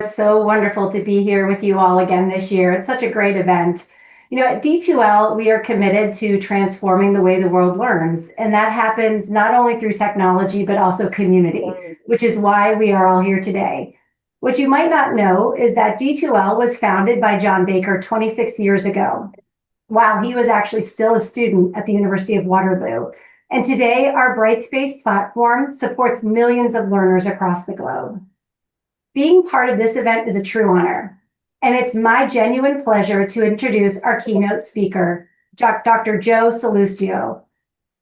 it's so wonderful to be here with you all again this year. It's such a great event. At D2L, we are committed to transforming the way the world learns, and that happens not only through technology, but also community, which is why we are all here today. What you might not know is that D2L was founded by John Baker 26 years ago, while he was actually still a student at the University of Waterloo. And today, our Brightspace platform supports millions of learners across the globe. Being part of this event is a true honor, and it's my genuine pleasure to introduce our keynote speaker, Dr. Joe Sallustio.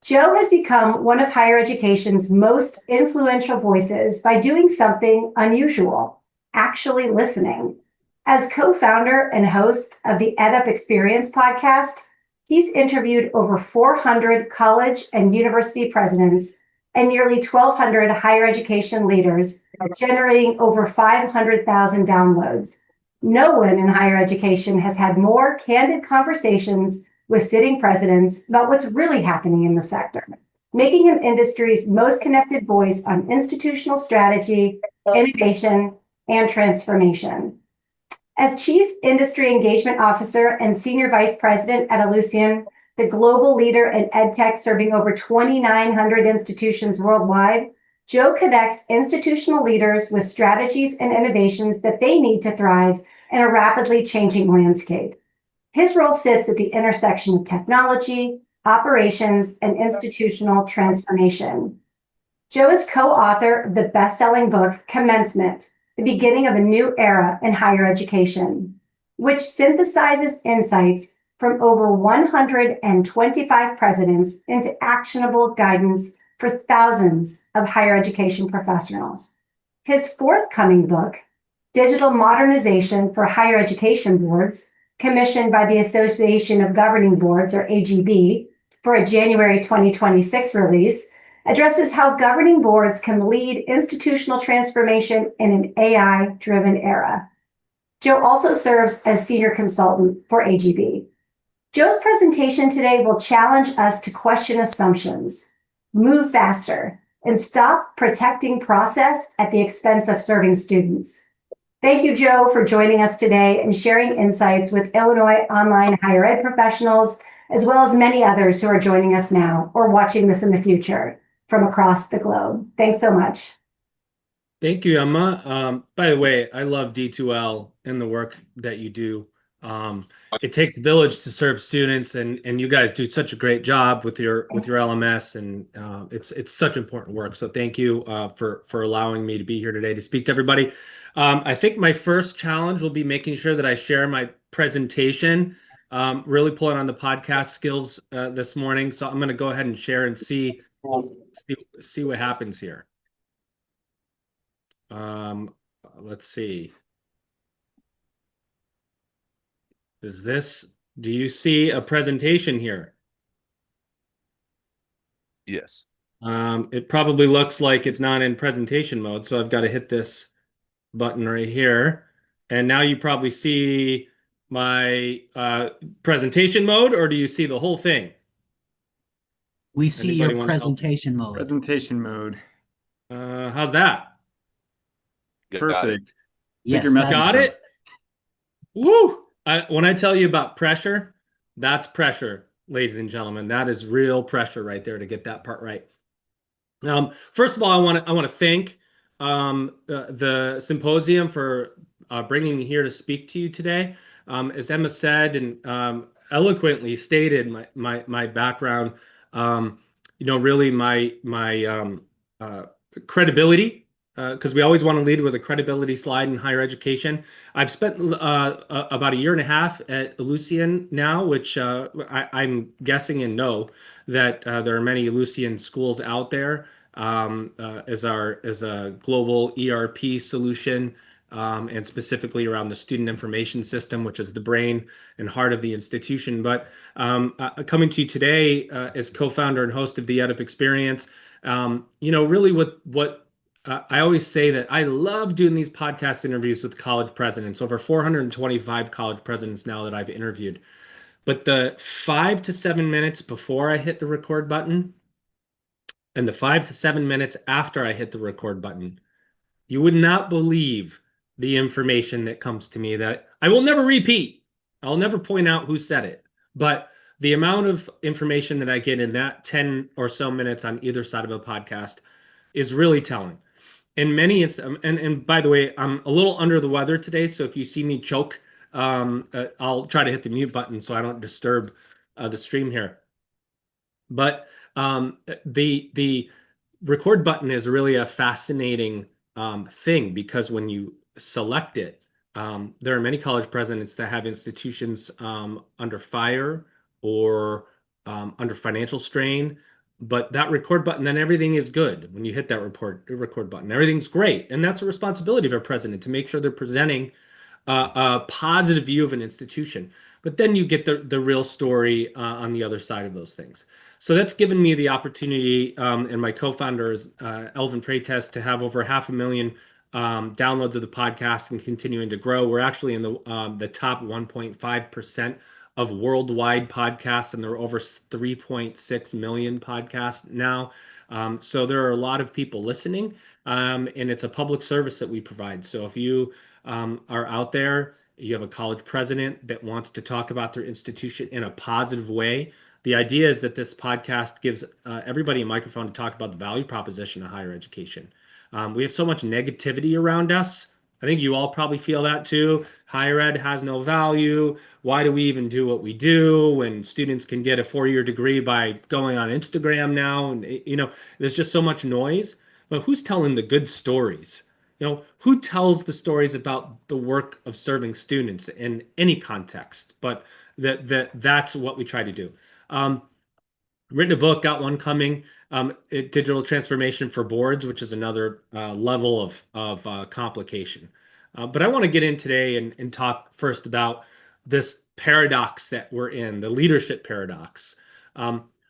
Joe has become one of higher education's most influential voices by doing something unusual, actually listening. As co-founder and host of the EdUp Experience podcast, he's interviewed over 400 college and university presidents and nearly 1,200 higher education leaders, generating over 500,000 downloads. No one in higher education has had more candid conversations with sitting presidents about what's really happening in the sector, making him industry's most connected voice on institutional strategy, innovation, and transformation. As Chief Industry Engagement Officer and Senior Vice President at Ellucian, the global leader in EdTech serving over 2,900 institutions worldwide, Joe connects institutional leaders with strategies and innovations that they need to thrive in a rapidly changing landscape. His role sits at the intersection of technology, operations, and institutional transformation. Joe is co-author of the best-selling book, Commencement, The Beginning of a New Era in Higher Education, which synthesizes insights from over 125 presidents into actionable guidance for thousands of higher education professionals. His forthcoming book, Digital Modernization for Higher Education Boards, commissioned by the Association of Governing Boards, or AGB, for a January 2026 release, addresses how governing boards can lead institutional transformation in an AI-driven era. Joe also serves as senior consultant for AGB. Joe's presentation today will challenge us to question assumptions, move faster, and stop protecting process at the expense of serving students. Thank you, Joe, for joining us today and sharing insights with Illinois online higher ed professionals, as well as many others who are joining us now or watching this in the future from across the globe. Thanks so much. Thank you, Emma. By the way, I love D2L and the work that you do. It takes a village to serve students, and you guys do such a great job with your LMS, and it's such important work. So thank you for allowing me to be here today to speak to everybody. I think my first challenge will be making sure that I share my presentation, really pulling on the podcast skills this morning. So I'm going to go ahead and share and see what happens here. Let's see. Do you see a presentation here? Yes. It probably looks like it's not in presentation mode, so I've got to hit this button right here. And now you probably see my presentation mode, or do you see the whole thing? We see your presentation mode. Presentation mode. How's that? Perfect. Yes, got it? Woo! When I tell you about pressure, that's pressure, ladies and gentlemen. That is real pressure right there to get that part right. First of all, I want to thank the Symposium for bringing me here to speak to you today. As Emma said and eloquently stated, my background, really my credibility. Because we always want to lead with a credibility slide in higher education. I've spent about a year and a half at Ellucian now, which I'm guessing and know that there are many Ellucian schools out there as a global ERP solution, and specifically around the student information system, which is the brain and heart of the institution. But coming to you today as co-founder and host of the EdUp Experience, really what I always say that I love doing these podcast interviews with college presidents, over 425 college presidents now that I've interviewed. But the 5 to 7 minutes before I hit the record button and the 5 to 7 minutes after I hit the record button, you would not believe the information that comes to me that I will never repeat. I'll never point out who said it, but the amount of information that I get in that 10 or so minutes on either side of a podcast is really telling. And many, and by the way, I'm a little under the weather today, so if you see me choke, I'll try to hit the mute button so I don't disturb the stream here. But the record button is really a fascinating thing, because when you select it, there are many college presidents that have institutions under fire or under financial strain. But that record button, then everything is good. When you hit that record button, everything's great. And that's a responsibility of a president to make sure they're presenting a positive view of an institution. But then you get the real story on the other side of those things. So that's given me the opportunity, and my co-founder, Elvin Freitas, to have over 500,000 downloads of the podcast and continuing to grow. We're actually in the top 1.5% of worldwide podcasts, and there are over 3.6 million podcasts now. So there are a lot of people listening, and it's a public service that we provide. So if you are out there, you have a college president that wants to talk about their institution in a positive way, the idea is that this podcast gives everybody a microphone to talk about the value proposition of higher education. We have so much negativity around us. I think you all probably feel that too. Higher ed has no value. Why do we even do what we do when students can get a 4-year degree by going on Instagram now? And there's just so much noise. But who's telling the good stories? Who tells the stories about the work of serving students in any context? But that's what we try to do. Written a book, got one coming, digital transformation for boards, which is another level of complication. But I want to get in today and talk first about this paradox that we're in, the leadership paradox.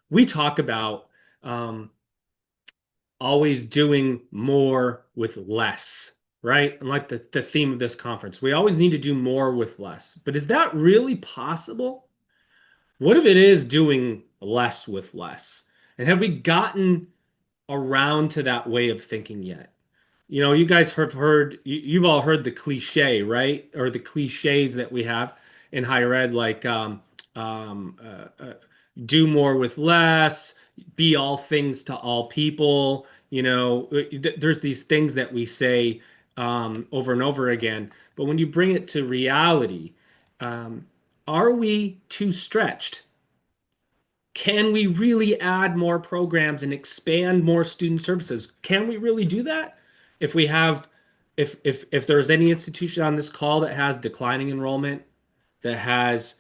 We talk about always doing more with less, right? And like the theme of this conference, we always need to do more with less. But is that really possible? What if it is doing less with less? And have we gotten around to that way of thinking yet? You guys have heard, you've all heard the cliche, right? Or the cliches that we have in higher ed, like do more with less, be all things to all people. There's these things that we say over and over again. But when you bring it to reality, are we too stretched? Can we really add more programs and expand more student services? Can we really do that? If there's any institution on this call that has declining enrollment, that has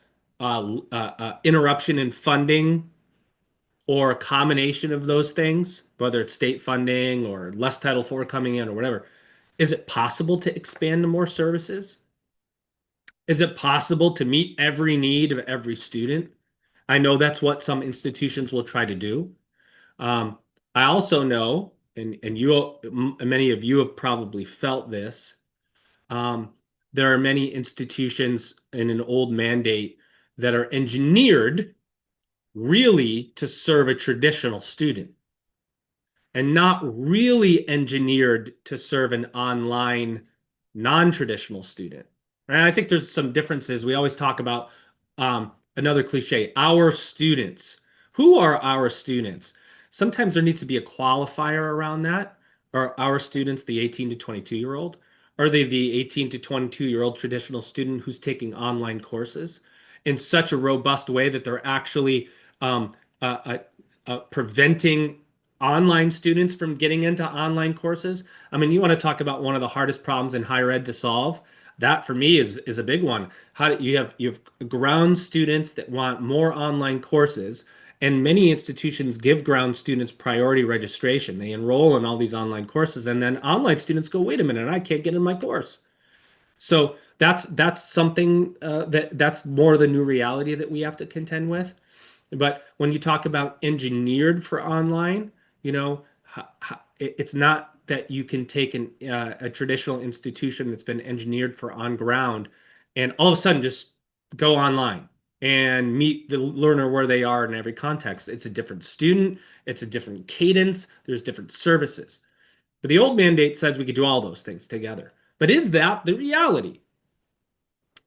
interruption in funding, or a combination of those things, whether it's state funding or less Title IV coming in or whatever, is it possible to expand to more services? Is it possible to meet every need of every student? I know that's what some institutions will try to do. I also know, and many of you have probably felt this, there are many institutions in an old mandate that are engineered really to serve a traditional student and not really engineered to serve an online non-traditional student. And I think there's some differences. We always talk about another cliche, our students. Who are our students? Sometimes there needs to be a qualifier around that. Are our students the 18 to 22-year-old? Are they the 18 to 22-year-old traditional student who's taking online courses in such a robust way that they're actually preventing online students from getting into online courses? I mean, you want to talk about one of the hardest problems in higher ed to solve? That for me is a big one. How do you have ground students that want more online courses, and many institutions give ground students priority registration. They enroll in all these online courses, and then online students go, wait a minute, I can't get in my course. So that's something that's more the new reality that we have to contend with. But when you talk about engineered for online, it's not that you can take a traditional institution that's been engineered for on ground and all of a sudden just go online and meet the learner where they are in every context. It's a different student. It's a different cadence. There's different services. But the old mandate says we could do all those things together. But is that the reality?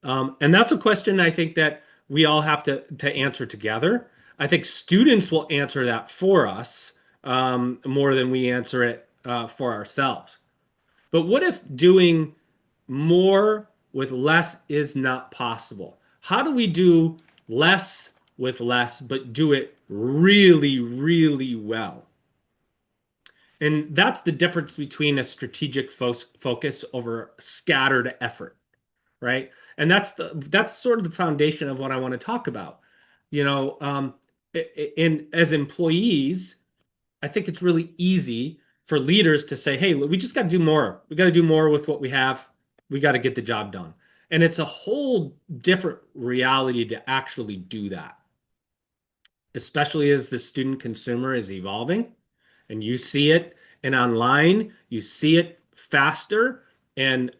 And that's a question I think that we all have to answer together. I think students will answer that for us more than we answer it for ourselves. But what if doing more with less is not possible? How do we do less with less, but do it really, really well? And that's the difference between a strategic focus over scattered effort, right? And that's sort of the foundation of what I want to talk about. You know, in as employees, I think it's really easy for leaders to say, "Hey, we just got to do more. We got to do more with what we have. We got to get the job done." And it's a whole different reality to actually do that, especially as the student consumer is evolving. And you see it and online, you see it faster and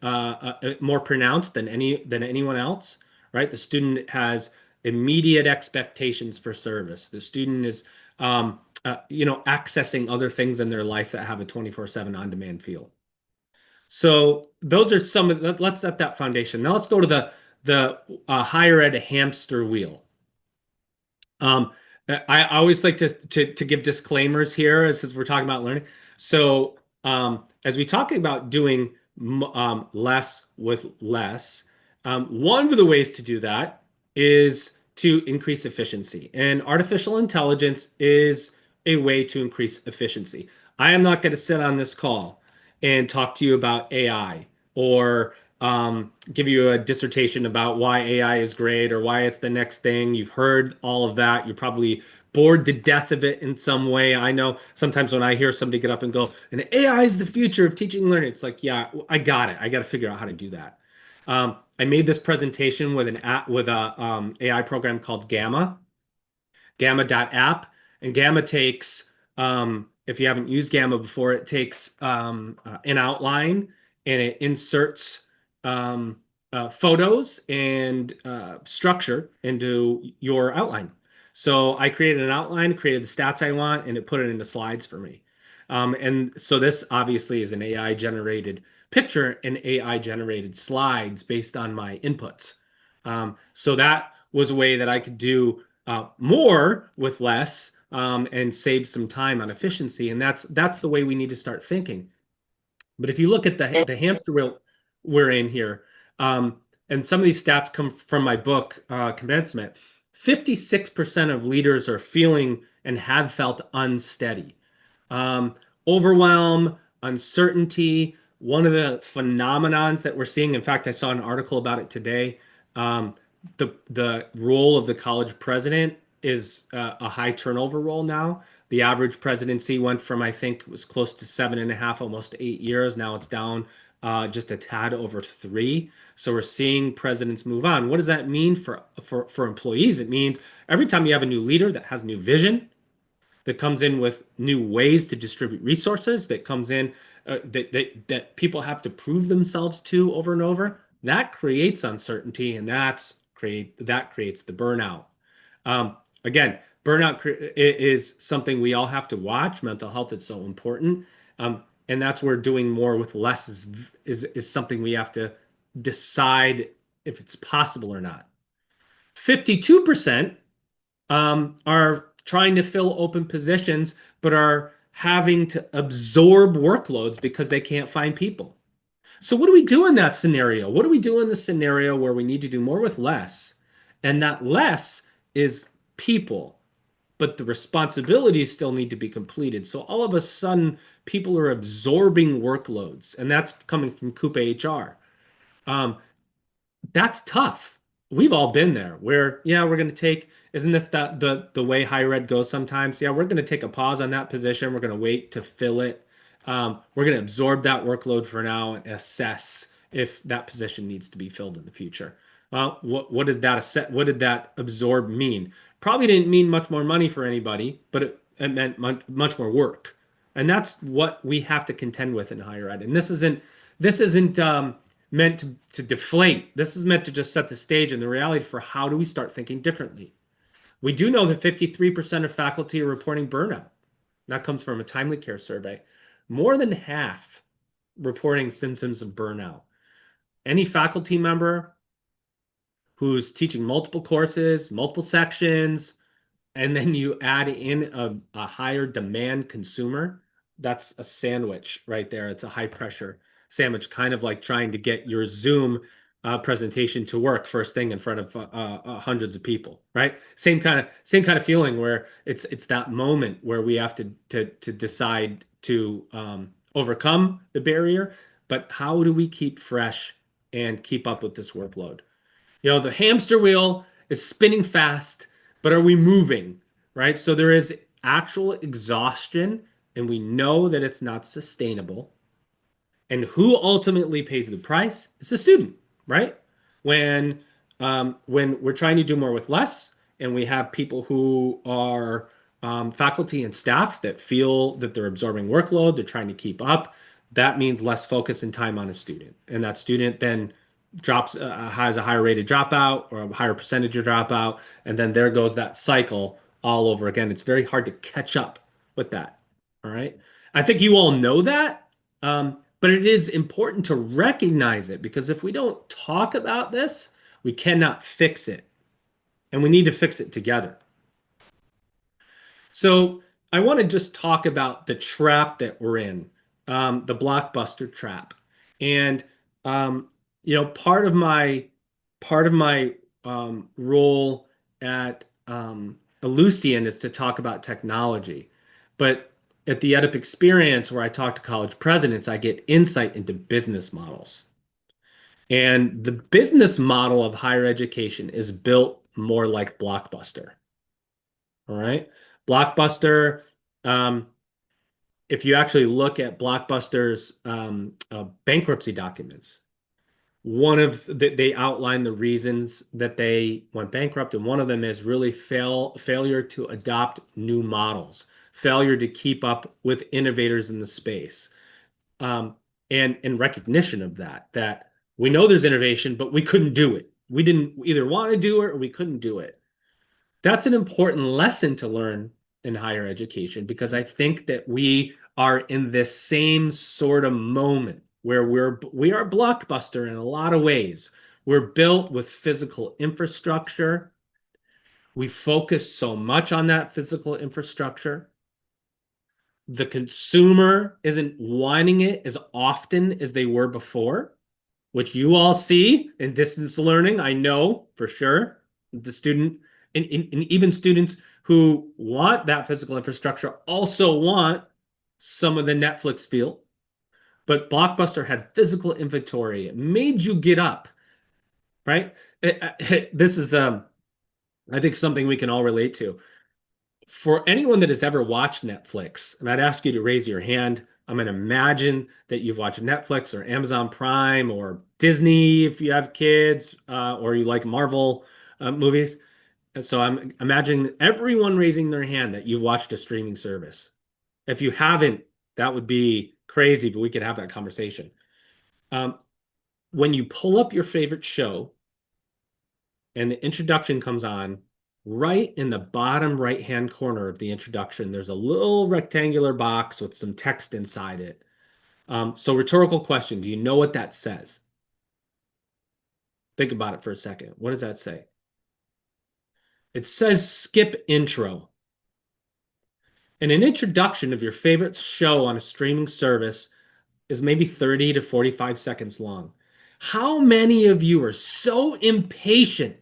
more pronounced than anyone else, right? The student has immediate expectations for service. The student is accessing other things in their life that have a 24/7 on-demand feel. So those are some of let's set that foundation. Now let's go to the higher ed hamster wheel. I always like to give disclaimers here as we're talking about learning. So as we talk about doing less with less, one of the ways to do that is to increase efficiency. And artificial intelligence is a way to increase efficiency. I am not going to sit on this call and talk to you about AI or give you a dissertation about why AI is great or why it's the next thing. You've heard all of that. You're probably bored to death of it in some way. I know sometimes when I hear somebody get up and go, and AI is the future of teaching and learning, it's like, yeah, I got it. I got to figure out how to do that. I made this presentation with a AI program called Gamma.app, and Gamma takes if you haven't used Gamma before, it takes an outline and it inserts photos and structure into your outline. So I created an outline, created the stats I want, and it put it into slides for me. And so this obviously is an AI generated picture and AI generated slides based on my inputs. So that was a way that I could do more with less and save some time on efficiency. And that's the way we need to start thinking. But if you look at the hamster wheel we're in here, and some of these stats come from my book, Commencement, 56% of leaders are feeling and have felt unsteady. Overwhelm, uncertainty, one of the phenomenons that we're seeing. In fact, I saw an article about it today. The role of the college president is a high turnover role now. The average presidency went from, I think, was close to 7.5, almost 8 years. Now it's down just a tad over 3. So we're seeing presidents move on. What does that mean for employees? It means every time you have a new leader that has new vision, that comes in with new ways to distribute resources, that comes in that people have to prove themselves to over and over, that creates uncertainty, and that creates the burnout. Again, burnout is something we all have to watch. Mental health is so important, and that's where doing more with less is something we have to decide if it's possible or not. 52% are trying to fill open positions, but are having to absorb workloads because they can't find people. So what do we do in that scenario? What do we do in the scenario where we need to do more with less? And that less is people, but the responsibilities still need to be completed. So all of a sudden, people are absorbing workloads, and that's coming from Coupa HR. That's tough. We've all been there where, yeah, we're going to take, isn't this the way higher ed goes sometimes? Yeah, we're going to take a pause on that position. We're going to wait to fill it. We're going to absorb that workload for now and assess if that position needs to be filled in the future. Well, what did that absorb mean? Probably didn't mean much more money for anybody, but it meant much more work. And that's what we have to contend with in higher ed. And this isn't meant to deflate. This is meant to just set the stage and the reality for how do we start thinking differently. We do know that 53% of faculty are reporting burnout. That comes from a Timely Care survey. More than half reporting symptoms of burnout. any faculty member who's teaching multiple courses, multiple sections, and then you add in a higher demand consumer, that's a sandwich right there. It's a high pressure sandwich, kind of like trying to get your Zoom presentation to work first thing in front of hundreds of people, right? Same kind of feeling where it's that moment where we have to decide to overcome the barrier, but how do we keep fresh and keep up with this workload? The hamster wheel is spinning fast, but are we moving, right? So there is actual exhaustion, and we know that it's not sustainable. And who ultimately pays the price? It's the student, right? When we're trying to do more with less, and we have people who are faculty and staff that feel that they're absorbing workload, they're trying to keep up, that means less focus and time on a student. And that student then has a higher rated dropout or a higher percentage of dropout, and then there goes that cycle all over again. It's very hard to catch up with that. All right. I think you all know that, but it is important to recognize it, because if we don't talk about this, we cannot fix it, and we need to fix it together. So I want to just talk about the trap that we're in, the blockbuster trap. And part of my role at Ellucian is to talk about technology. But at the EDIP experience, where I talk to college presidents, I get insight into business models. And the business model of higher education is built more like Blockbuster. All right. Blockbuster, if you actually look at Blockbuster's bankruptcy documents, they outline the reasons that they went bankrupt, and one of them is really failure to adopt new models, failure to keep up with innovators in the space, and in recognition of that we know there's innovation, but we couldn't do it. We didn't either want to do it or we couldn't do it. That's an important lesson to learn in higher education, because I think that we are in this same sort of moment where we are Blockbuster in a lot of ways. We're built with physical infrastructure. We focus so much on that physical infrastructure. The consumer isn't wanting it as often as they were before, which you all see in distance learning. I know for sure the student and even students who want that physical infrastructure also want some of the Netflix feel. But Blockbuster had physical inventory. It made you get up, right? This is, I think, something we can all relate to. For anyone that has ever watched Netflix, and I'd ask you to raise your hand. I'm going to imagine that you've watched Netflix or Amazon Prime or Disney if you have kids, or you like Marvel movies. And so I'm imagining everyone raising their hand that you've watched a streaming service. If you haven't, that would be crazy, but we could have that conversation. When you pull up your favorite show and the introduction comes on, right in the bottom right-hand corner of the introduction, there's a little rectangular box with some text inside it. So rhetorical question, do you know what that says? Think about it for a second. What does that say? It says skip intro. And an introduction of your favorite show on a streaming service is maybe 30 to 45 seconds long. How many of you are so impatient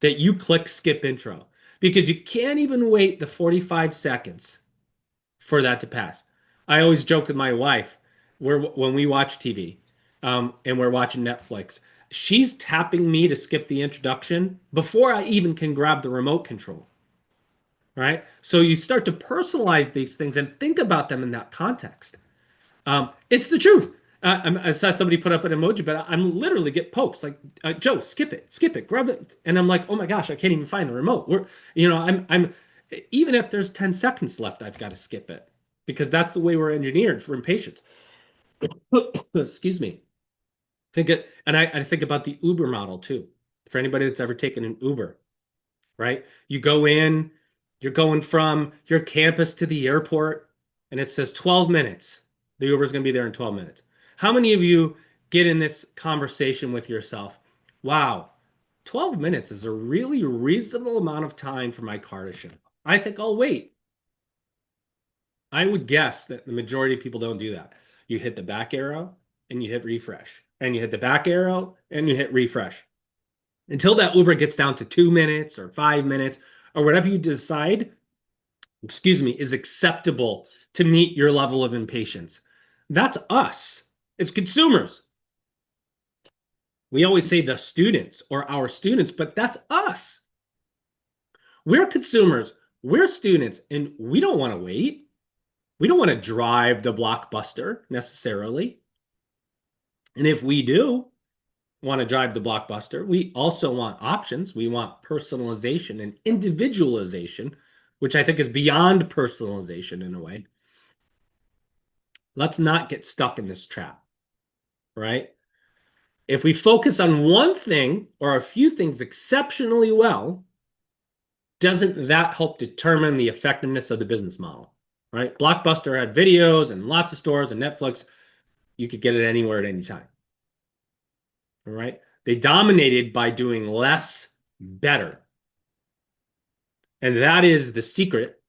that you click skip intro? Because you can't even wait the 45 seconds for that to pass. I always joke with my wife, when we watch TV and we're watching Netflix, she's tapping me to skip the introduction before I even can grab the remote control. Right? So you start to personalize these things and think about them in that context. It's the truth. I saw somebody put up an emoji, but I'm literally get pokes like, Joe, skip it, grab it. And I'm like, oh my gosh, I can't even find the remote. I'm even if there's 10 seconds left, I've got to skip it, because that's the way we're engineered for impatience. Excuse me. I think about the Uber model too. For anybody that's ever taken an Uber, right? You go in, you're going from your campus to the airport, and it says 12 minutes. The Uber is going to be there in 12 minutes. How many of you get in this conversation with yourself. Wow, 12 minutes is a really reasonable amount of time for my car to show. I think I'll wait. I would guess that the majority of people don't do that. You hit the back arrow and you hit refresh, and you hit the back arrow and you hit refresh until that Uber gets down to 2 minutes or 5 minutes or whatever you decide, is acceptable to meet your level of impatience. That's us. It's consumers. We always say the students or our students, but that's us. We're consumers, we're students, and we don't want to wait. We don't want to drive the blockbuster necessarily. And if we do want to drive the blockbuster, we also want options. We want personalization and individualization, which I think is beyond personalization in a way. Let's not get stuck in this trap, right? If we focus on one thing or a few things exceptionally well, doesn't that help determine the effectiveness of the business model, right? Blockbuster had videos and lots of stores, and Netflix, you could get it anywhere at any time, all right? They dominated by doing less better. And that is the secret,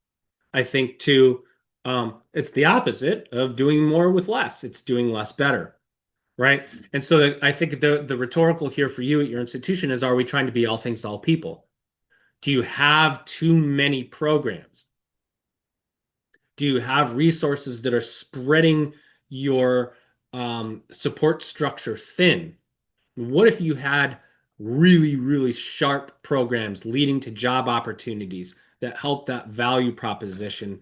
I think, to it's the opposite of doing more with less. It's doing less better, right? And so I think the rhetorical here for you at your institution is, are we trying to be all things to all people? Do you have too many programs? Do you have resources that are spreading your support structure thin? What if you had really, really sharp programs leading to job opportunities that help that value proposition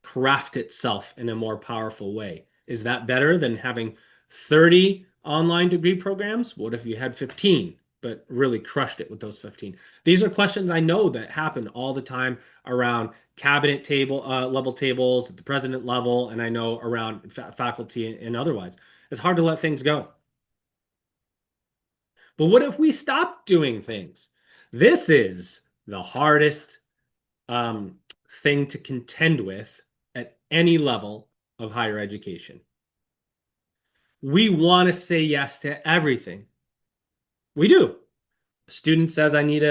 craft itself in a more powerful way? Is that better than having 30 online degree programs? What if you had 15, but really crushed it with those 15? These are questions I know that happen all the time around cabinet table level tables at the president level, and I know around faculty and otherwise. It's hard to let things go. But what if we stop doing things? This is the hardest thing to contend with at any level of higher education. We want to say yes to everything. We do. A student says, I need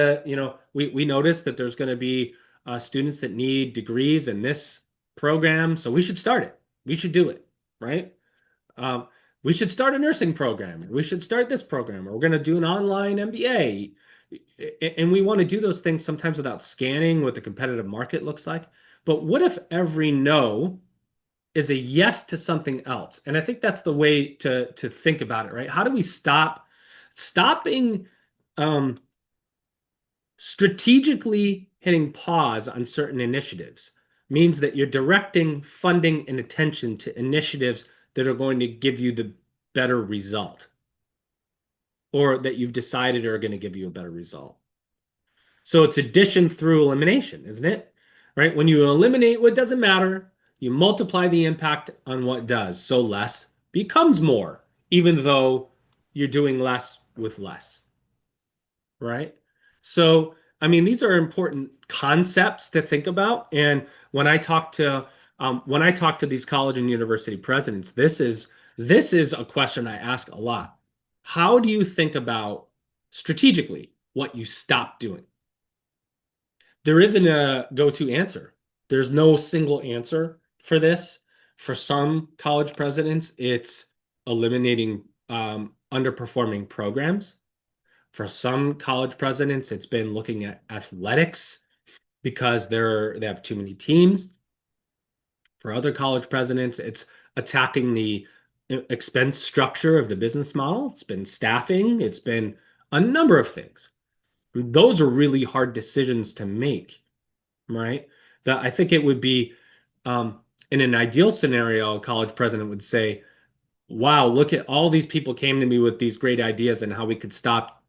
we notice that there's going to be students that need degrees in this program, so we should start it. We should do it, right? We should start a nursing program. We should start this program. Or we're going to do an online MBA. And we want to do those things sometimes without scanning what the competitive market looks like. But what if every no is a yes to something else? And I think that's the way to think about it, right? How do we stopping strategically hitting pause on certain initiatives means that you're directing funding and attention to initiatives that are going to give you the better result, or that you've decided are going to give you a better result. So it's addition through elimination, isn't it? Right? When you eliminate what doesn't matter, you multiply the impact on what does. So less becomes more, even though you're doing less with less, right? So, I mean, these are important concepts to think about. And when I talk to these college and university presidents, this is a question I ask a lot. How do you think about strategically what you stop doing? There isn't a go-to answer. There's no single answer for this. For some college presidents, it's eliminating underperforming programs. For some college presidents, it's been looking at athletics because they have too many teams. For other college presidents, it's attacking the expense structure of the business model. It's been staffing. It's been a number of things. Those are really hard decisions to make, right? That I think it would be, in an ideal scenario, a college president would say, wow, look at all these people came to me with these great ideas and how we could stop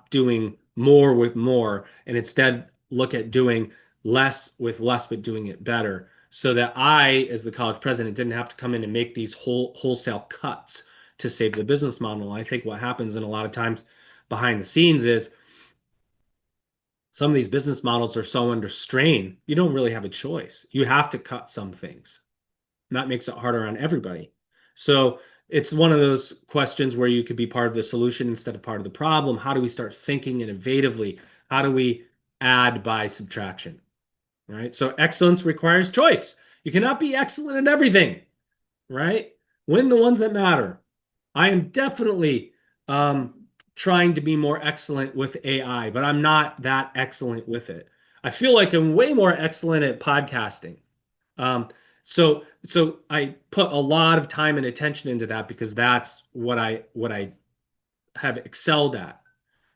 doing more with more, and instead look at doing less with less, but doing it better, so that I, as the college president, didn't have to come in and make these wholesale cuts to save the business model. I think what happens in a lot of times behind the scenes is some of these business models are so under strain, you don't really have a choice. You have to cut some things. And that makes it harder on everybody. So it's one of those questions where you could be part of the solution instead of part of the problem. How do we start thinking innovatively? How do we add by subtraction? Right? So excellence requires choice. You cannot be excellent at everything, right? Win the ones that matter. I am definitely trying to be more excellent with AI, but I'm not that excellent with it. I feel like I'm way more excellent at podcasting. So I put a lot of time and attention into that because that's what I have excelled at.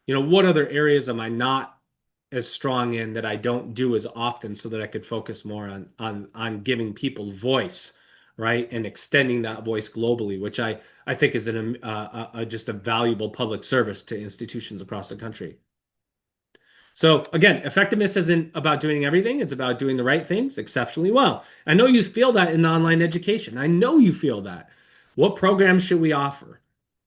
What other areas am I not as strong in that I don't do as often so that I could focus more on giving people voice, right? And extending that voice globally, which I think is just a valuable public service to institutions across the country. So again, effectiveness isn't about doing everything. It's about doing the right things exceptionally well. I know you feel that in online education. I know you feel that. What programs should we offer,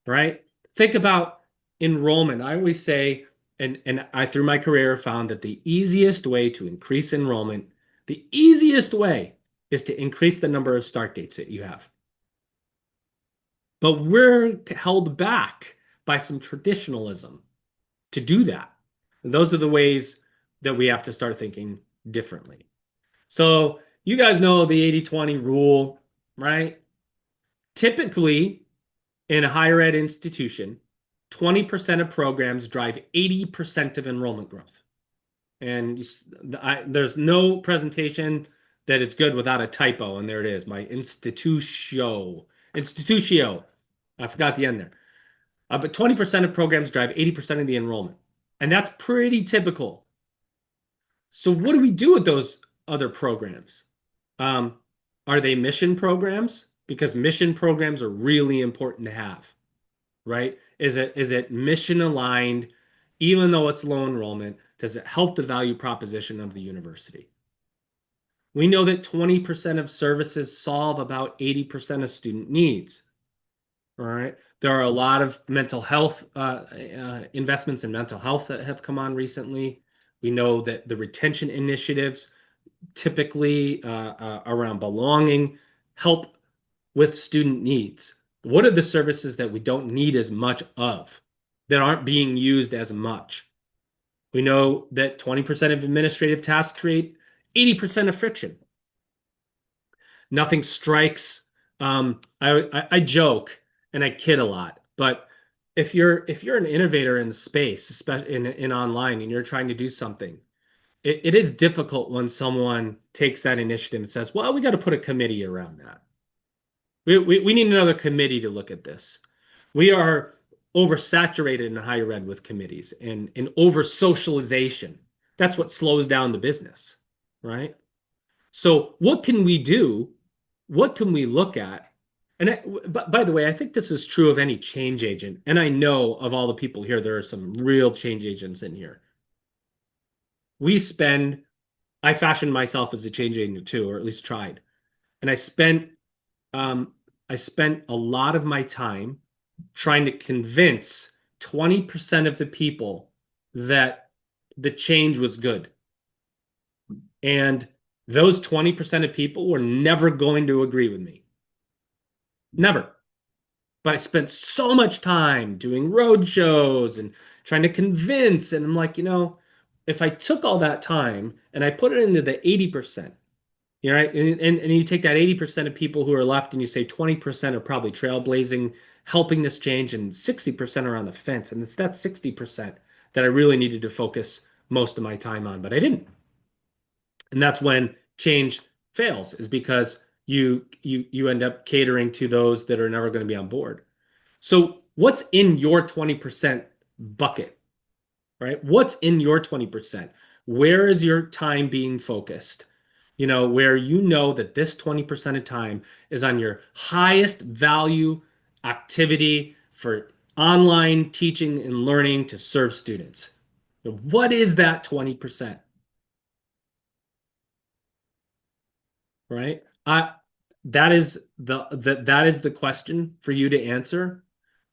right? Think about enrollment. I always say, and I through my career found that the easiest way to increase enrollment, the easiest way is to increase the number of start dates that you have. But we're held back by some traditionalism to do that. And those are the ways that we have to start thinking differently. So you guys know the 80-20 rule, right? Typically, in a higher ed institution, 20% of programs drive 80% of enrollment growth. And there's no presentation that is good without a typo, and there it is, my institutio. I forgot the end there. But 20% of programs drive 80% of the enrollment. And that's pretty typical. So what do we do with those other programs? Are they mission programs? Because mission programs are really important to have, right? Is it mission aligned, even though it's low enrollment? Does it help the value proposition of the university? We know that 20% of services solve about 80% of student needs. All right. There are a lot of mental health investments in mental health that have come on recently. We know that the retention initiatives, typically around belonging, help with student needs. What are the services that we don't need as much of, that aren't being used as much? We know that 20% of administrative tasks create 80% of friction. Nothing strikes. I joke and I kid a lot, but if you're an innovator in the space, especially in online, and you're trying to do something, it is difficult when someone takes that initiative and says, well, we got to put a committee around that. We need another committee to look at this. We are oversaturated in higher ed with committees and over socialization. That's what slows down the business, right? So what can we do? What can we look at? And by the way, I think this is true of any change agent. And I know of all the people here, there are some real change agents in here. I fashioned myself as a change agent too, or at least tried. And I spent a lot of my time trying to convince 20% of the people that the change was good. And those 20% of people were never going to agree with me. Never. But I spent so much time doing road shows and trying to convince. And I'm like, if I took all that time and I put it into the 80%, right? And you take that 80% of people who are left and you say 20% are probably trailblazing, helping this change, and 60% are on the fence. And it's that 60% that I really needed to focus most of my time on, but I didn't. And that's when change fails, is because you end up catering to those that are never going to be on board. So what's in your 20% bucket, right? What's in your 20%? Where is your time being focused? Where that this 20% of time is on your highest value activity for online teaching and learning to serve students. What is that 20%? Right? That is the question for you to answer,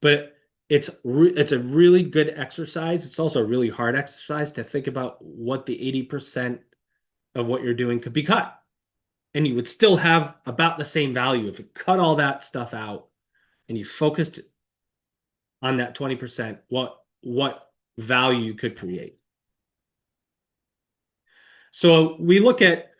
but it's a really good exercise. It's also a really hard exercise to think about what the 80% of what you're doing could be cut. And you would still have about the same value if you cut all that stuff out. and you focused on that 20%, what value you could create. So we look at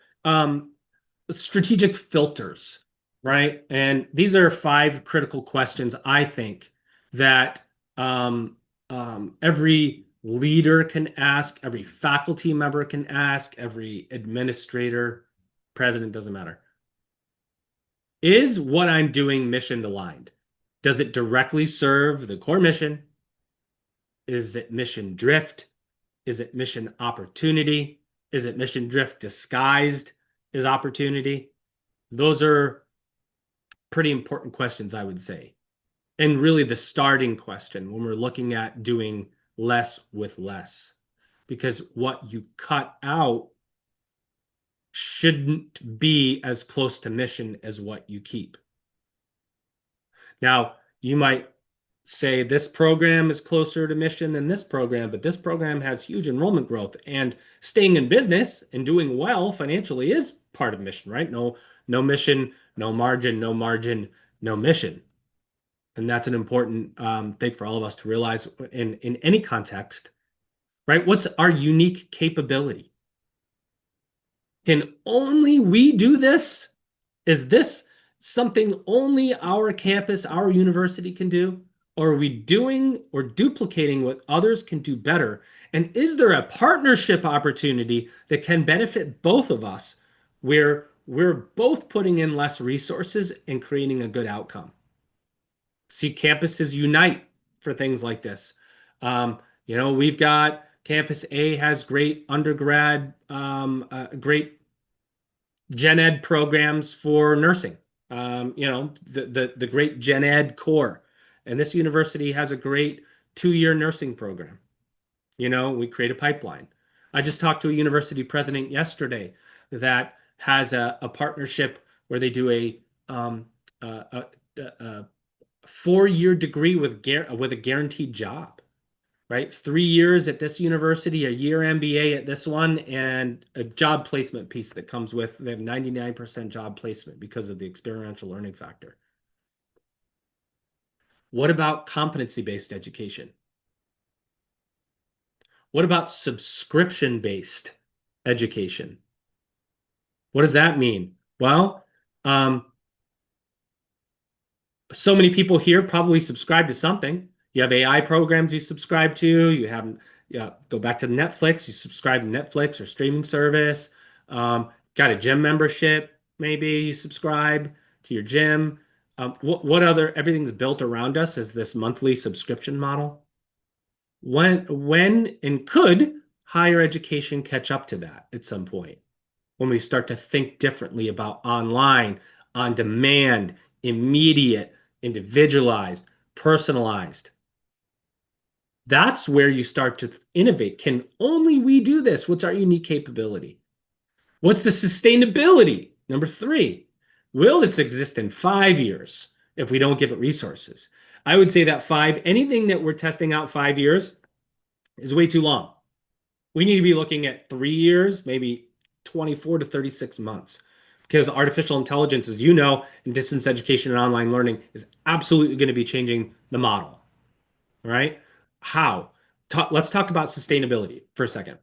strategic filters, right? And these are 5 critical questions, I think, that every leader can ask, every faculty member can ask, every administrator, president, doesn't matter. Is what I'm doing mission aligned? Does it directly serve the core mission? Is it mission drift? Is it mission opportunity? Is it mission drift disguised as opportunity? Those are pretty important questions, I would say. And really the starting question when we're looking at doing less with less. Because what you cut out shouldn't be as close to mission as what you keep. Now, you might say this program is closer to mission than this program, but this program has huge enrollment growth, and staying in business and doing well financially is part of mission, right? No mission, no margin, no margin, no mission. And that's an important thing for all of us to realize in any context, right? What's our unique capability? Can only we do this? Is this something only our campus, our university can do? Or are we doing or duplicating what others can do better? And is there a partnership opportunity that can benefit both of us where we're both putting in less resources and creating a good outcome? See campuses unite for things like this. We've got Campus A has great undergrad, great gen ed programs for nursing. The great gen ed core. And this university has a great 2-year nursing program. We create a pipeline. I just talked to a university president yesterday that has a partnership where they do a 4-year degree with a guaranteed job, right? 3 years at this university, a year MBA at this one, and a job placement piece that comes with. They have 99% job placement because of the experiential learning factor. What about competency-based education? What about subscription-based education? What does that mean? Well, so many people here probably subscribe to something. You have AI programs you subscribe to. You have, go back to Netflix. You subscribe to Netflix or streaming service. Got a gym membership. Maybe you subscribe to your gym. What other? Everything's built around us as this monthly subscription model. When and could higher education catch up to that at some point? When we start to think differently about online, on demand, immediate, individualized, personalized. That's where you start to innovate. Can only we do this? What's our unique capability? What's the sustainability? Number 3, will this exist in 5 years if we don't give it resources? I would say that anything that we're testing out 5 years is way too long. We need to be looking at 3 years, maybe 24 to 36 months. Because artificial intelligence, as you know, in distance education and online learning is absolutely going to be changing the model, right? How? Let's talk about sustainability for a second.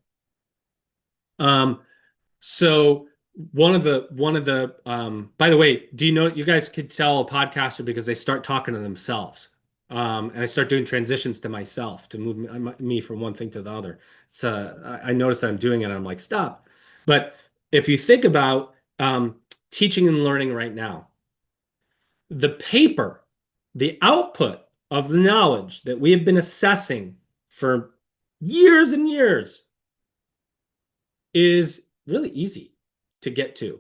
So one of the by the way, do you know you guys could tell a podcaster because they start talking to themselves, and I start doing transitions to myself to move me from one thing to the other. So I notice that I'm doing it. And I'm like, stop. But if you think about teaching and learning right now, the paper, the output of the knowledge that we have been assessing for years and years is really easy to get to,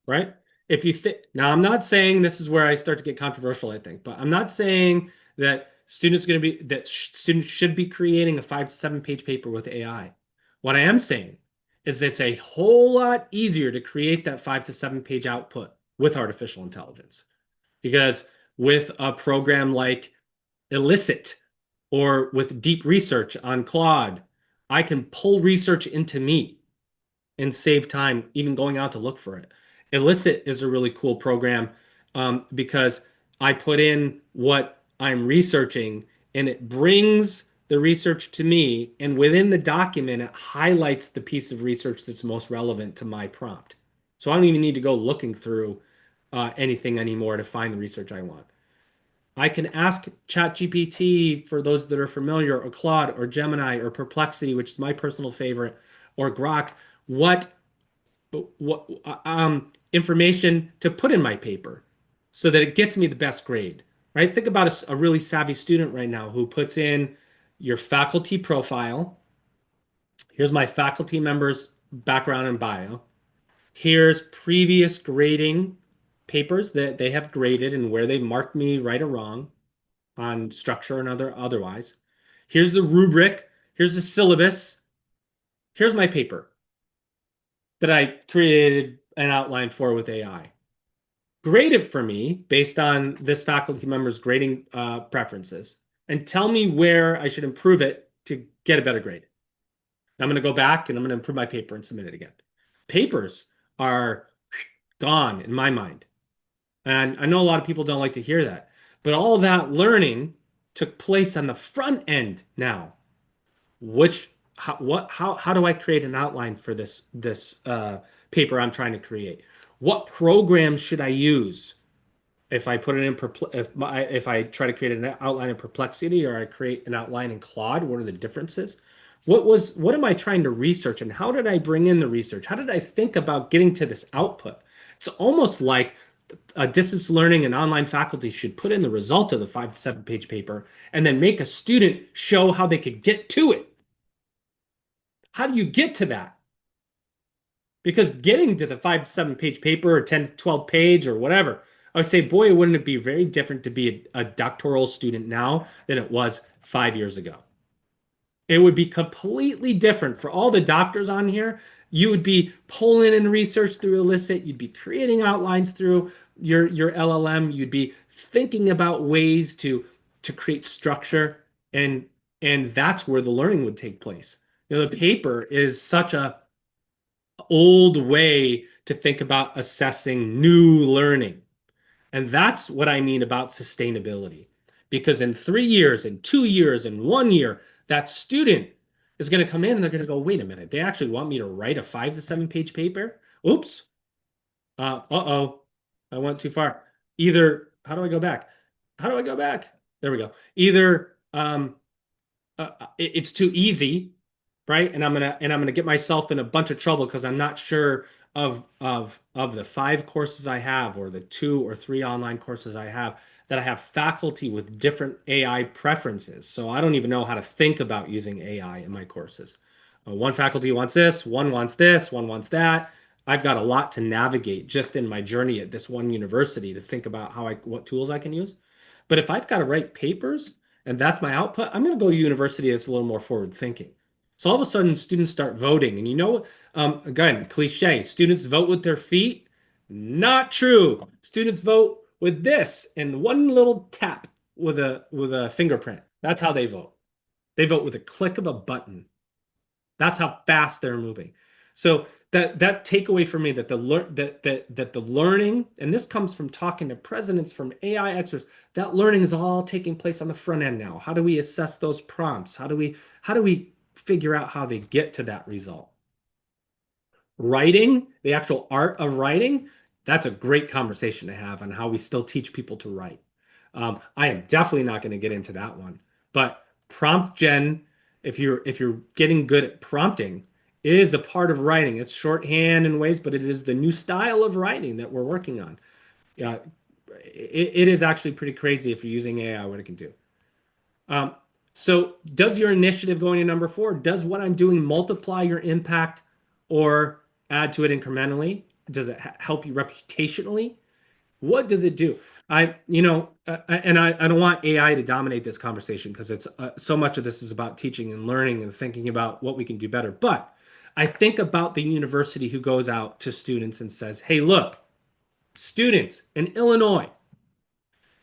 right? If you think, now I'm not saying this is where I start to get controversial, I think, but I'm not saying that students should be creating a 5 to 7 page paper with AI. What I am saying is it's a whole lot easier to create that 5 to 7 page output with artificial intelligence. Because with a program like Elicit or with deep research on Claude, I can pull research into me and save time even going out to look for it. Elicit is a really cool program because I put in what I'm researching, and it brings the research to me. And within the document, it highlights the piece of research that's most relevant to my prompt. So I don't even need to go looking through anything anymore to find the research I want. I can ask ChatGPT, for those that are familiar, or Claude, or Gemini, or Perplexity, which is my personal favorite, or Grok, what information to put in my paper so that it gets me the best grade, right? Think about a really savvy student right now who puts in your faculty profile. Here's my faculty member's background and bio. Here's previous grading papers that they have graded and where they marked me right or wrong on structure and otherwise. Here's the rubric. Here's the syllabus. Here's my paper that I created an outline for with AI. Grade it for me based on this faculty member's grading preferences, and tell me where I should improve it to get a better grade. I'm going to go back and I'm going to improve my paper and submit it again. Papers are gone in my mind. And I know a lot of people don't like to hear that, but all that learning took place on the front end now. How do I create an outline for this paper I'm trying to create? What program should I use if I put it in if I try to create an outline in Perplexity, or I create an outline in Claude? What are the differences? What am I trying to research, and how did I bring in the research? How did I think about getting to this output? It's almost like a distance learning and online faculty should put in the result of the 5 to 7 page paper and then make a student show how they could get to it. How do you get to that? Because getting to the 5 to 7 page paper, or 10 to 12 page, or whatever, I would say, boy, wouldn't it be very different to be a doctoral student now than it was 5 years ago? It would be completely different for all the doctors on here. You would be pulling in research through Elicit. You'd be creating outlines through your LLM. You'd be thinking about ways to create structure, and that's where the learning would take place. The paper is such a old way to think about assessing new learning. And that's what I mean about sustainability. Because in 3 years, in 2 years, in 1 year, that student is going to come in and they're going to go, wait a minute, they actually want me to write a 5 to 7 page paper? Oops. Uh-oh. I went too far. Either, how do I go back? How do I go back? There we go. Either it's too easy, right? And I'm gonna get myself in a bunch of trouble because I'm not sure of the 5 courses I have, or the 2 or 3 online courses I have, that I have faculty with different AI preferences. So I don't even know how to think about using AI in my courses. One faculty wants this, one wants that. I've got a lot to navigate just in my journey at this one university to think about what tools I can use. But if I've got to write papers and that's my output, I'm going to go to a university that's a little more forward thinking. So all of a sudden, students start voting. And again, cliche, students vote with their feet. Not true. Students vote with this and one little tap with a fingerprint. That's how they vote. They vote with a click of a button. That's how fast they're moving. So that takeaway for me, that the learning, and this comes from talking to presidents, from AI experts, that learning is all taking place on the front end now. How do we assess those prompts? How do we figure out how they get to that result? Writing, the actual art of writing, that's a great conversation to have on how we still teach people to write. I am definitely not going to get into that one, but prompt gen, if you're getting good at prompting, is a part of writing. It's shorthand in ways, but it is the new style of writing that we're working on. Yeah, it is actually pretty crazy if you're using AI, what it can do. So does your initiative, going to number 4, does what I'm doing multiply your impact or add to it incrementally? Does it help you reputationally? What does it do? I don't want AI to dominate this conversation, because it's so much of this is about teaching and learning and thinking about what we can do better. But I think about the university who goes out to students and says, hey, look, students in Illinois,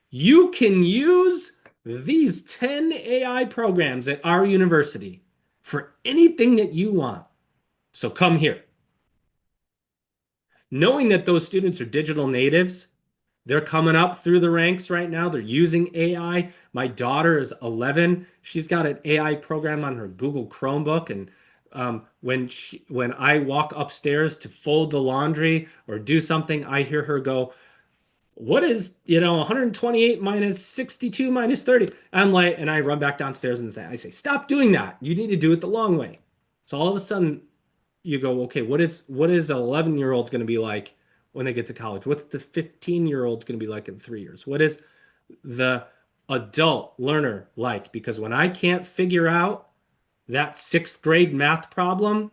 you can use these 10 AI programs at our university for anything that you want. So come here. Knowing that those students are digital natives, They're coming up through the ranks right now. They're using AI. My daughter is 11. She's got an AI program on her Google Chromebook, and when I walk upstairs to fold the laundry or do something, I hear her go, "What is 128 minus 62 minus 30?" I'm like, and I run back downstairs and I say, "Stop doing that. You need to do it the long way." So all of a sudden, you go, okay, what is an 11-year-old going to be like when they get to college? What's the 15-year-old going to be like in 3 years? What is the adult learner like? Because when I can't figure out that sixth grade math problem,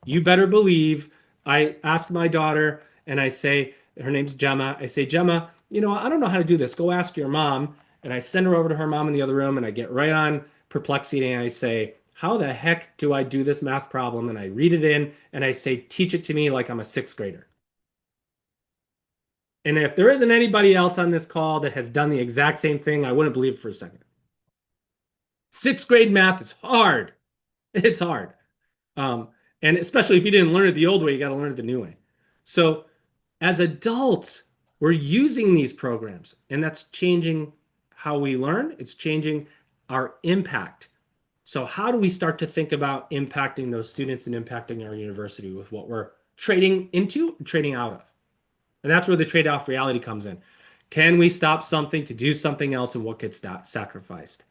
you better believe I ask my daughter and I say, her name's Gemma. I say, Gemma, I don't know how to do this. Go ask your mom. And I send her over to her mom in the other room and I get right on Perplexity and I say, how the heck do I do this math problem? And I read it in and I say, teach it to me like I'm a sixth grader. And if there isn't anybody else on this call that has done the exact same thing, I wouldn't believe it for a second. Sixth grade math is hard. It's hard. And especially if you didn't learn it the old way, you got to learn it the new way. So as adults, we're using these programs, and that's changing how we learn. It's changing our impact. So how do we start to think about impacting those students and impacting our university with what we're trading into and trading out of? And that's where the trade-off reality comes in. Can we stop something to do something else, and what gets sacrificed?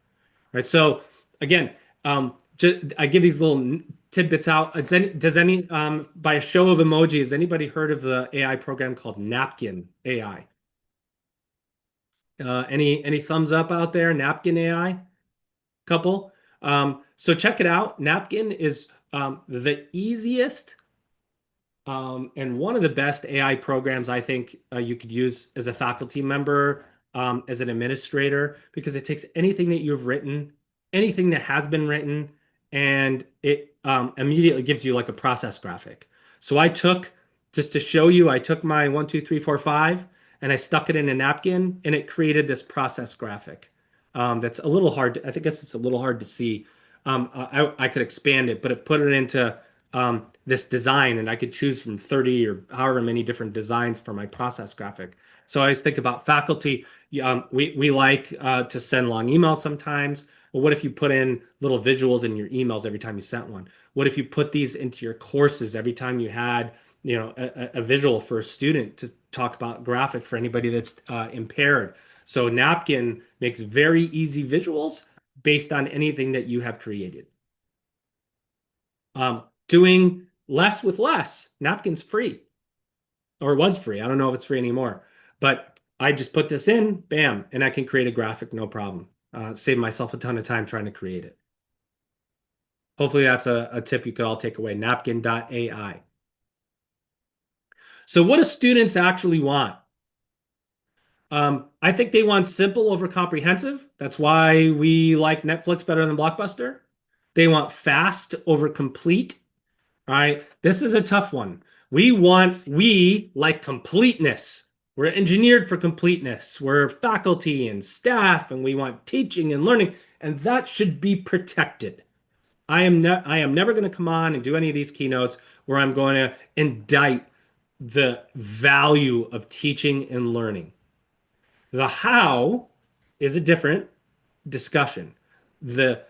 Right. So again, I give these little tidbits out. By a show of emoji, has anybody heard of the AI program called Napkin AI? Any thumbs up out there? Napkin AI? Couple. So check it out. Napkin is the easiest and one of the best AI programs I think you could use as a faculty member, as an administrator, because it takes anything that you've written, anything that has been written, and it immediately gives you like a process graphic. So just to show you, I took my 1, 2, 3, 4, 5, and I stuck it in a napkin, and it created this process graphic. That's a little hard. I guess it's a little hard to see. I could expand it, but it put it into this design, and I could choose from 30 or however many different designs for my process graphic. So I always think about faculty. We like to send long emails sometimes. Well, what if you put in little visuals in your emails every time you sent one? What if you put these into your courses every time you had a visual for a student to talk about graphic for anybody that's impaired? So Napkin makes very easy visuals based on anything that you have created. Doing less with less. Napkin's free, or was free. I don't know if it's free anymore, but I just put this in, bam, and I can create a graphic, no problem. Save myself a ton of time trying to create it. Hopefully that's a tip you could all take away. Napkin.ai. So what do students actually want? I think they want simple over comprehensive. That's why we like Netflix better than Blockbuster. They want fast over complete. All right, this is a tough one. We like completeness. We're engineered for completeness. We're faculty and staff, and we want teaching and learning, and that should be protected. I am never going to come on and do any of these keynotes where I'm going to indict the value of teaching and learning. The how is a different discussion. The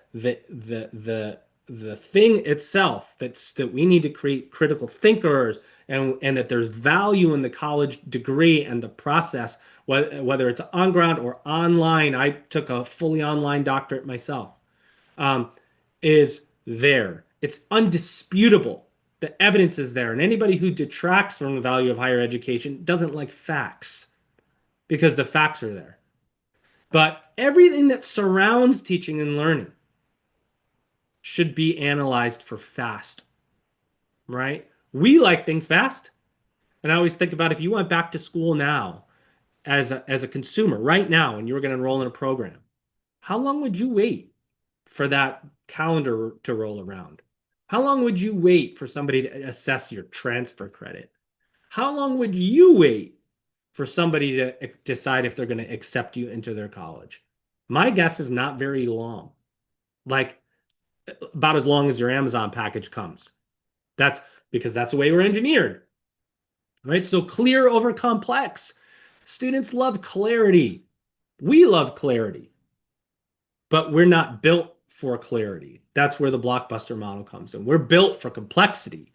thing itself that we need to create critical thinkers, and that there's value in the college degree and the process, whether it's on ground or online. I took a fully online doctorate myself. Is there. It's undisputable. The evidence is there, and anybody who detracts from the value of higher education doesn't like facts, because the facts are there. But everything that surrounds teaching and learning should be analyzed for fast, right? We like things fast. And I always think about, if you went back to school now as a consumer right now and you were going to enroll in a program, how long would you wait for that calendar to roll around? How long would you wait for somebody to assess your transfer credit? How long would you wait for somebody to decide if they're going to accept you into their college? My guess is not very long. Like about as long as your Amazon package comes. That's because that's the way we're engineered, right? So clear over complex. Students love clarity. We love clarity, but we're not built for clarity. That's where the blockbuster model comes in. We're built for complexity,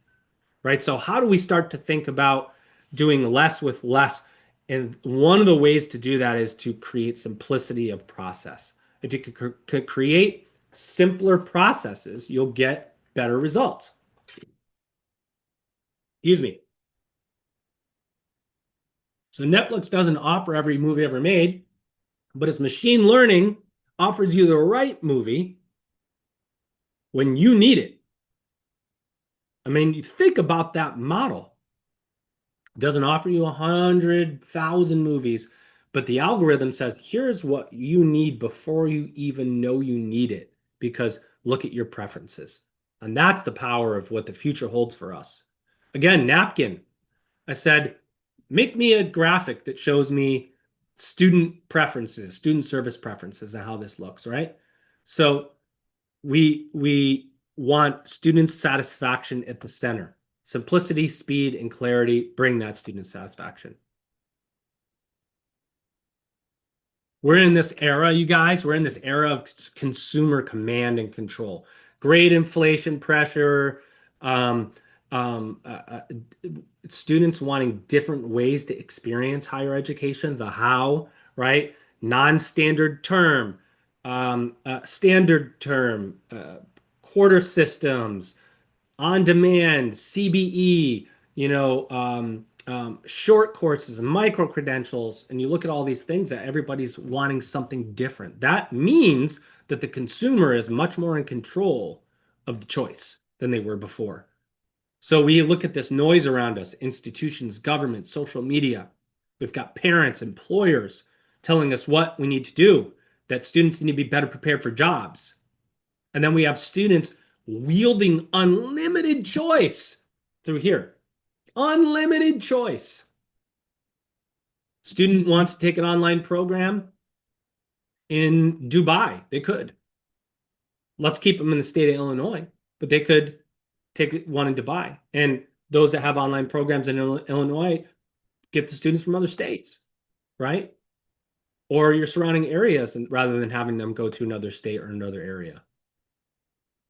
right? So how do we start to think about doing less with less? And one of the ways to do that is to create simplicity of process. If you could create simpler processes, you'll get better results. Excuse me. So Netflix doesn't offer every movie ever made, but its machine learning offers you the right movie when you need it. I mean, you think about that model. It doesn't offer you 100,000 movies, but the algorithm says, here's what you need before you even know you need it, because look at your preferences. And that's the power of what the future holds for us. Again, napkin. I said, make me a graphic that shows me student preferences, student service preferences, and how this looks, right? So we want student satisfaction at the center. Simplicity, speed, and clarity bring that student satisfaction. We're in this era, you guys, we're in this era of consumer command and control. Great inflation pressure, students wanting different ways to experience higher education, the how, right? Non-standard term, standard term, quarter systems, on demand, CBE, short courses and micro credentials, and you look at all these things that everybody's wanting something different. That means that the consumer is much more in control of the choice than they were before. So we look at this noise around us, institutions, government, social media. We've got parents, employers telling us what we need to do, that students need to be better prepared for jobs. And then we have students wielding unlimited choice through here. Unlimited choice. Student wants to take an online program in Dubai. They could. Let's keep them in the state of Illinois, but they could take one in Dubai. And those that have online programs in Illinois get the students from other states, right? Or your surrounding areas, and rather than having them go to another state or another area.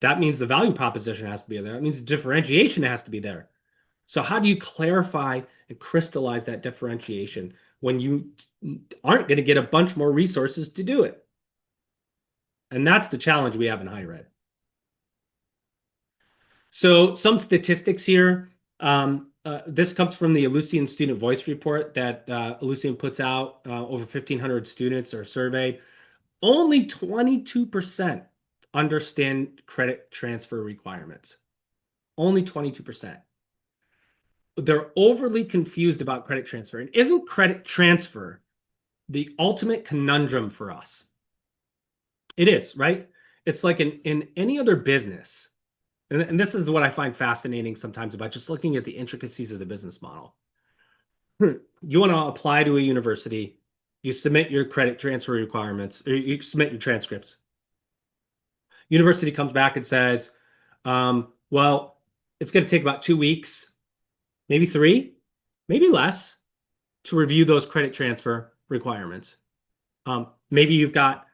That means the value proposition has to be there. That means the differentiation has to be there. So how do you clarify and crystallize that differentiation when you aren't going to get a bunch more resources to do it? And that's the challenge we have in higher ed. So some statistics here. This comes from the Ellucian Student Voice Report that Ellucian puts out. Over 1,500 students are surveyed. Only 22% understand credit transfer requirements. Only 22%. They're overly confused about credit transfer. And isn't credit transfer the ultimate conundrum for us? It is, right? It's like in any other business. And this is what I find fascinating sometimes about just looking at the intricacies of the business model. You want to apply to a university, you submit your credit transfer requirements, or you submit your transcripts. University comes back and says, well, it's going to take about 2 weeks, maybe 3, maybe less, to review those credit transfer requirements. Maybe you've got,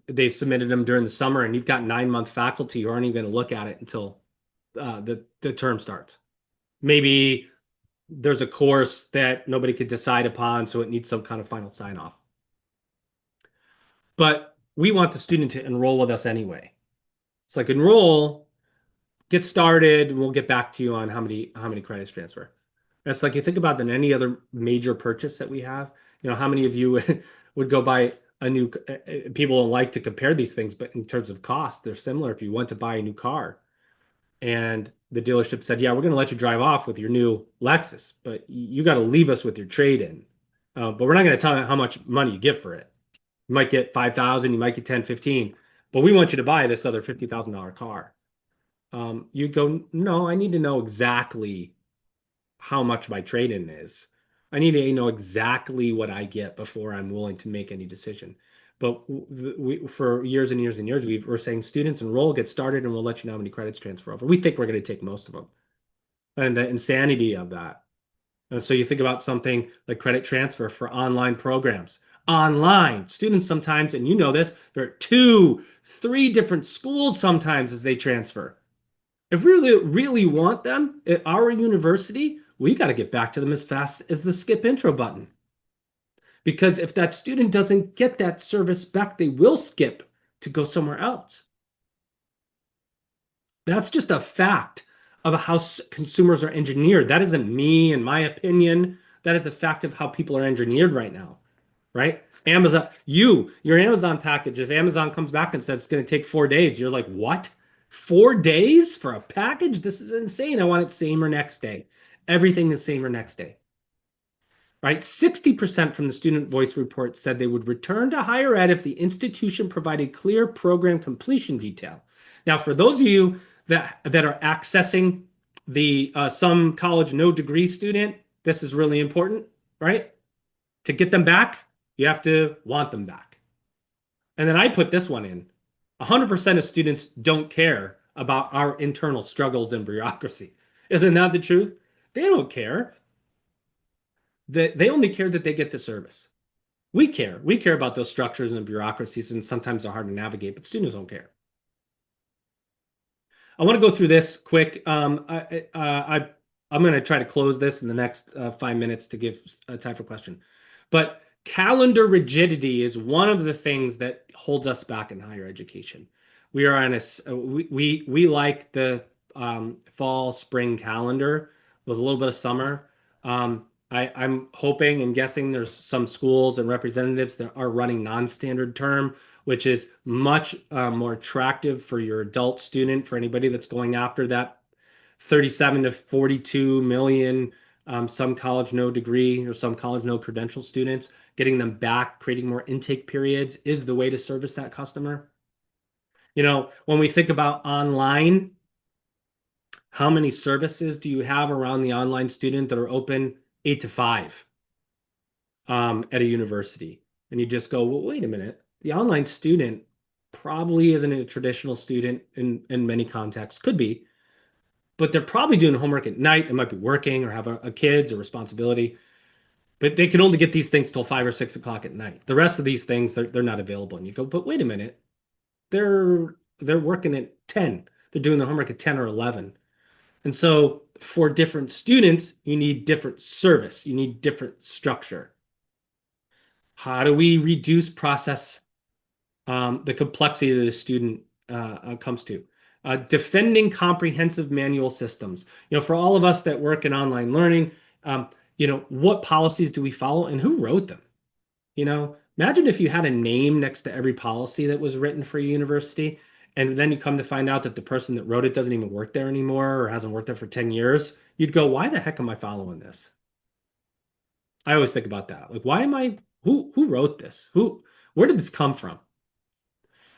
they've submitted them during the summer and you've got 9-month faculty who aren't even going to look at it until the term starts. Maybe there's a course that nobody could decide upon, so it needs some kind of final sign-off. But we want the student to enroll with us anyway. It's like enroll, get started, and we'll get back to you on how many credits transfer. It's like you think about than any other major purchase that we have. How many of you would go buy a new, people don't like to compare these things, but in terms of cost, they're similar. If you went to buy a new car and the dealership said, yeah, we're going to let you drive off with your new Lexus, but you got to leave us with your trade-in. But we're not going to tell you how much money you get for it. You might get $5,000, you might get 10, 15, but we want you to buy this other $50,000 car. You go, no, I need to know exactly how much my trade-in is. I need to know exactly what I get before I'm willing to make any decision. But for years and years and years, we're saying students enroll, get started, and we'll let you know how many credits transfer over. We think we're going to take most of them. And the insanity of that And so you think about something like credit transfer for online programs. Online, students sometimes, and you know this, there are 2, 3 different schools sometimes as they transfer. If we really want them at our university, we got to get back to them as fast as the skip intro button. Because if that student doesn't get that service back, they will skip to go somewhere else. That's just a fact of how consumers are engineered. That isn't me and my opinion. That is a fact of how people are engineered right now, right? Amazon, your Amazon package, if Amazon comes back and says it's going to take 4 days, you're like, what? 4 days for a package? This is insane. I want it same or next day. Everything the same or next day. Right? 60% from the student voice report said they would return to higher ed if the institution provided clear program completion detail. Now, for those of you that are accessing the some college no degree student, this is really important, right? To get them back, you have to want them back. And then I put this one in. 100% of students don't care about our internal struggles and bureaucracy. Isn't that the truth? They don't care. They only care that they get the service. We care. We care about those structures and bureaucracies, and sometimes they're hard to navigate, but students don't care. I want to go through this quick. I'm going to try to close this in the next 5 minutes to give time for question. But calendar rigidity is one of the things that holds us back in higher education. We are on we like the fall, spring calendar with a little bit of summer. I'm hoping and guessing there's some schools and representatives that are running non-standard term, which is much more attractive for your adult student, for anybody that's going after that 37 to 42 million, some college no degree or some college no credential students. Getting them back, creating more intake periods is the way to service that customer. You know, when we think about online, how many services do you have around the online student that are open 8 to 5 at a university? And you just go, well, wait a minute. The online student probably isn't a traditional student in many contexts, could be, but they're probably doing homework at night. They might be working or have a kids or responsibility, but they can only get these things till 5 or 6 o'clock at night. The rest of these things, they're not available. And you go, but wait a minute. They're working at 10. They're doing their homework at 10 or 11. And so for different students, you need different service. You need different structure. How do we reduce process the complexity that the student comes to? Defending comprehensive manual systems. You know, for all of us that work in online learning, you know, what policies do we follow and who wrote them? You know, imagine if you had a name next to every policy that was written for your university, and then you come to find out that the person that wrote it doesn't even work there anymore or hasn't worked there for 10 years. You'd go, why the heck am I following this? I always think about that. Like, why am I, who wrote this? Where did this come from?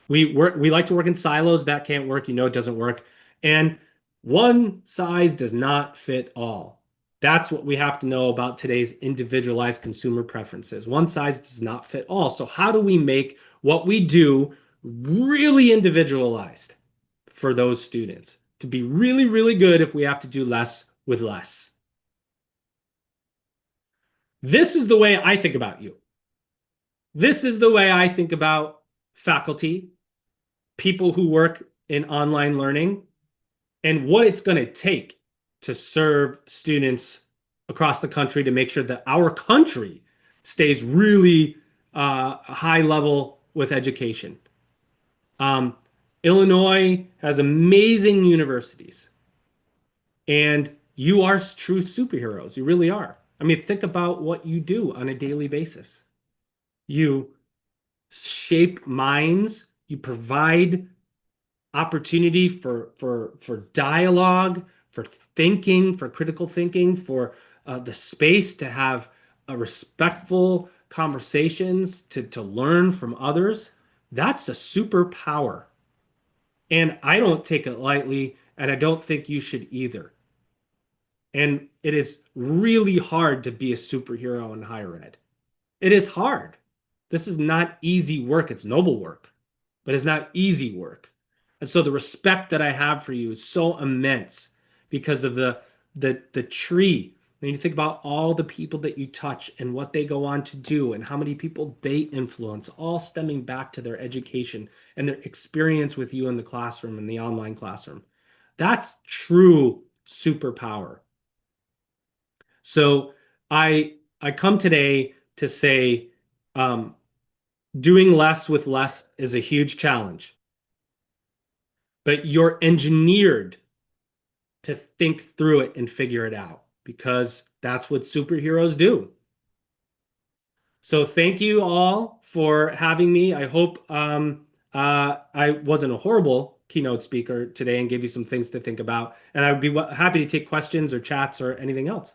We like to work in silos. That can't work. You know, it doesn't work. And one size does not fit all. That's what we have to know about today's individualized consumer preferences. One size does not fit all. So how do we make what we do really individualized for those students to be really, really good if we have to do less with less? This is the way I think about you. This is the way I think about faculty, people who work in online learning, and what it's going to take to serve students across the country to make sure that our country stays really high level with education. Illinois has amazing universities, and you are true superheroes. You really are. I mean, think about what you do on a daily basis. You shape minds, you provide opportunity for dialogue, for thinking, for critical thinking, for the space to have respectful conversations, to learn from others. That's a superpower. And I don't take it lightly, and I don't think you should either. And it is really hard to be a superhero in higher ed. It is hard. This is not easy work. It's noble work, but it's not easy work. And so the respect that I have for you is so immense because of the tree Then you think about all the people that you touch and what they go on to do and how many people they influence, all stemming back to their education and their experience with you in the classroom and the online classroom. That's true superpower. So I come today to say doing less with less is a huge challenge, but you're engineered to think through it and figure it out, because that's what superheroes do. So thank you all for having me. I hope I wasn't a horrible keynote speaker today and gave you some things to think about. And I would be happy to take questions or chats or anything else.